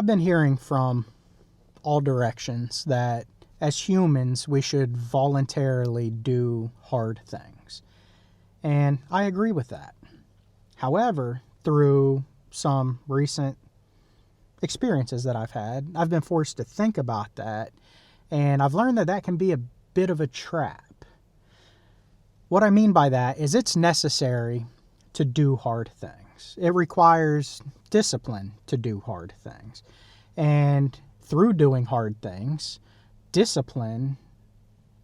I've been hearing from all directions that as humans, we should voluntarily do hard things. And I agree with that. However, through some recent experiences that I've had, I've been forced to think about that, and I've learned that that can be a bit of a trap. What I mean by that is it's necessary to do hard things. It requires discipline to do hard things. And through doing hard things, discipline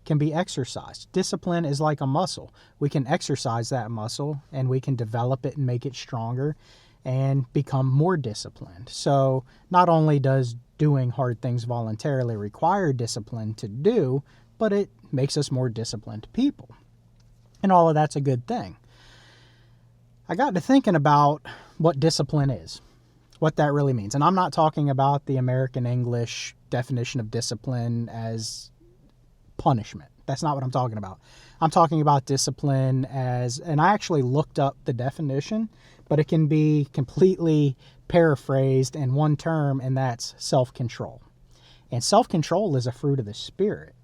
can be exercised. Discipline is like a muscle. We can exercise that muscle and we can develop it and make it stronger and become more disciplined. So not only does doing hard things voluntarily require discipline to do, but it makes us more disciplined people. And all of that's a good thing. I got to thinking about what discipline is, what that really means. And I'm not talking about the American English definition of discipline as punishment. That's not what I'm talking about. I'm talking about discipline as, and I actually looked up the definition, but it can be completely paraphrased in one term, and that's self-control. And self-control is a fruit of the Spirit.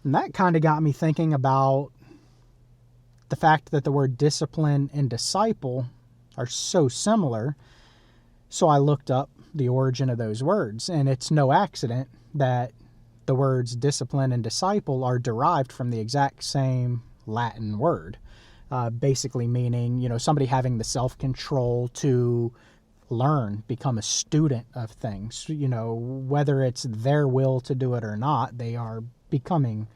And that kind of got me thinking about the fact that the word discipline and disciple are so similar. So I looked up the origin of those words, and it's no accident that the words discipline and disciple are derived from the exact same Latin word, basically meaning, somebody having the self-control to learn, become a student of things, whether it's their will to do it or not, they are becoming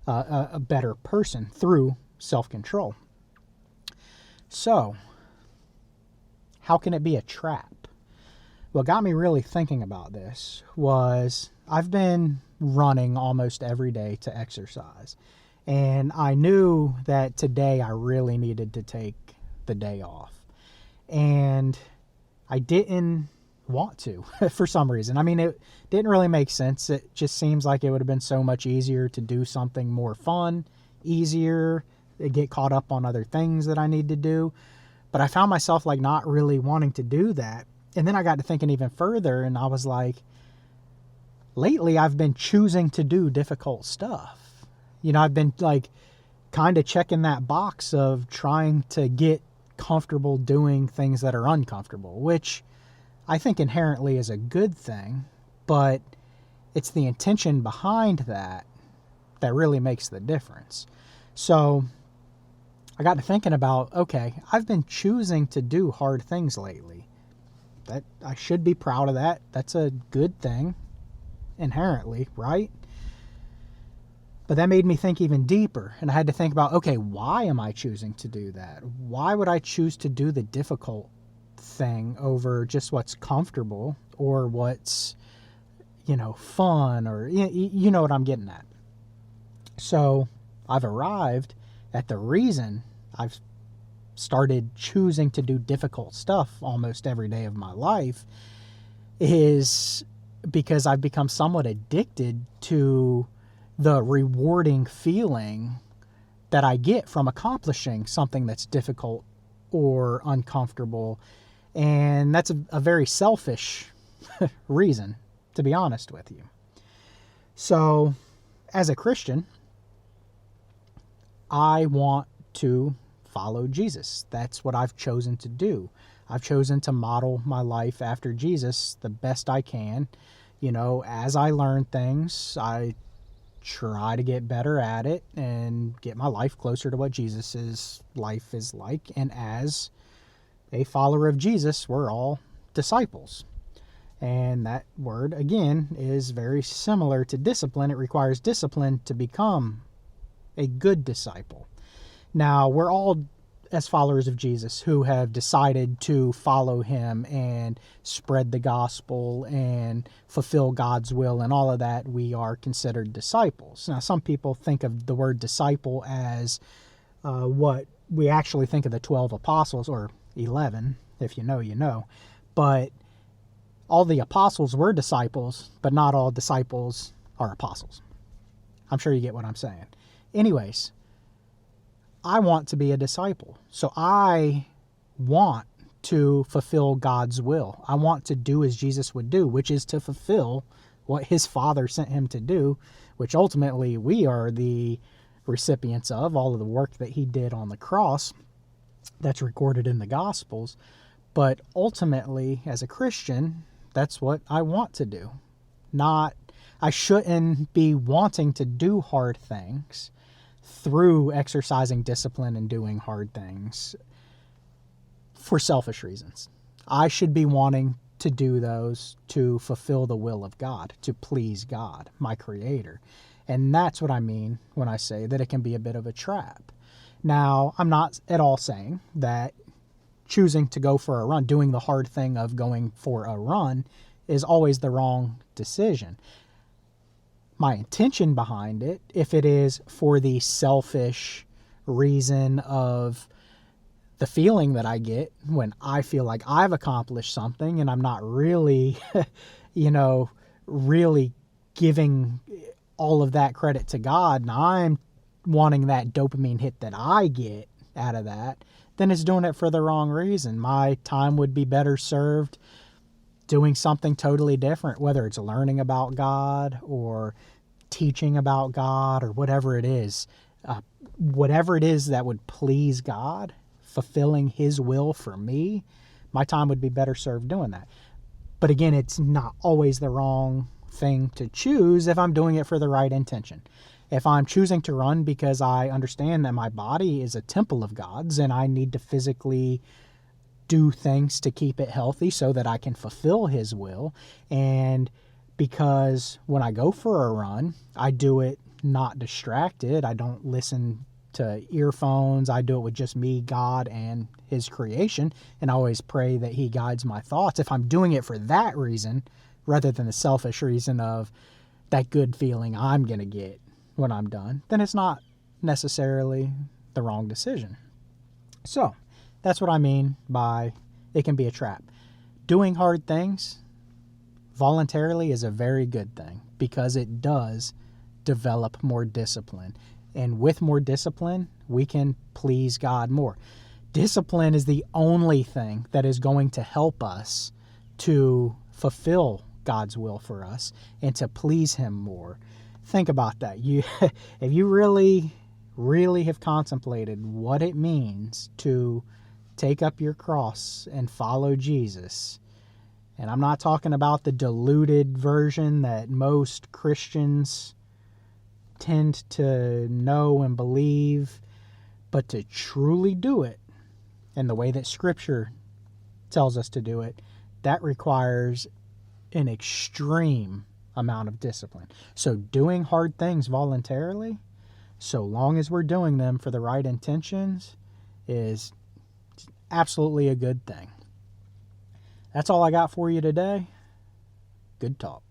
a better person through self-control. So, how can it be a trap? What got me really thinking about this was I've been running almost every day to exercise. And I knew that today I really needed to take the day off. And I didn't want to for some reason. I mean, it didn't really make sense. It just seems like it would have been so much easier to do something more fun, easier, get caught up on other things that I need to do. But I found myself not really wanting to do that. And then I got to thinking even further, and I was like, lately I've been choosing to do difficult stuff. I've been kind of checking that box of trying to get comfortable doing things that are uncomfortable, which I think inherently is a good thing, but it's the intention behind that that really makes the difference. So I got to thinking about, okay, I've been choosing to do hard things lately. That I should be proud of that. That's a good thing inherently, right? But that made me think even deeper, and I had to think about, okay, why am I choosing to do that? Why would I choose to do the difficult thing over just what's comfortable or what's, fun, or you know what I'm getting at. So I've arrived at the reason I've started choosing to do difficult stuff almost every day of my life is because I've become somewhat addicted to the rewarding feeling that I get from accomplishing something that's difficult or uncomfortable. And that's a very selfish reason, to be honest with you. So, as a Christian, I want to follow Jesus. That's what I've chosen to do. I've chosen to model my life after Jesus the best I can. As I learn things, I try to get better at it and get my life closer to what Jesus's life is like. And as a follower of Jesus, we're all disciples. And that word, again, is very similar to discipline. It requires discipline to become a good disciple. Now, we're all, as followers of Jesus, who have decided to follow him and spread the gospel and fulfill God's will and all of that, we are considered disciples. Now, some people think of the word disciple as what we actually think of the 12 apostles, or 11, if you know, you know. But all the apostles were disciples, but not all disciples are apostles. I'm sure you get what I'm saying. Anyways, I want to be a disciple. So I want to fulfill God's will. I want to do as Jesus would do, which is to fulfill what his Father sent him to do, which ultimately we are the recipients of, all of the work that he did on the cross that's recorded in the Gospels. But ultimately, as a Christian, that's what I want to do. I shouldn't be wanting to do hard things through exercising discipline and doing hard things for selfish reasons. I should be wanting to do those to fulfill the will of God, to please God, my Creator. And that's what I mean when I say that it can be a bit of a trap. Now, I'm not at all saying that choosing to go for a run, doing the hard thing of going for a run, is always the wrong decision. My intention behind it, if it is for the selfish reason of the feeling that I get when I feel like I've accomplished something and I'm not really, really giving all of that credit to God, and I'm wanting that dopamine hit that I get out of that, then it's doing it for the wrong reason. My time would be better served doing something totally different, whether it's learning about God or teaching about God or whatever it is. Whatever it is that would please God, fulfilling his will for me, my time would be better served doing that. But again, it's not always the wrong thing to choose if I'm doing it for the right intention. If I'm choosing to run because I understand that my body is a temple of God's and I need to physically do things to keep it healthy so that I can fulfill his will, and because when I go for a run, I do it not distracted, I don't listen to earphones, I do it with just me, God, and his creation, and I always pray that he guides my thoughts. If I'm doing it for that reason, rather than the selfish reason of that good feeling I'm going to get when I'm done, then it's not necessarily the wrong decision. So that's what I mean by it can be a trap. Doing hard things voluntarily is a very good thing because it does develop more discipline. And with more discipline, we can please God more. Discipline is the only thing that is going to help us to fulfill God's will for us and to please him more. Think about that. If you really, really have contemplated what it means to take up your cross and follow Jesus, and I'm not talking about the diluted version that most Christians tend to know and believe, but to truly do it in the way that Scripture tells us to do it, that requires an extreme amount of discipline. So doing hard things voluntarily, so long as we're doing them for the right intentions, is absolutely a good thing. That's all I got for you today. Good talk.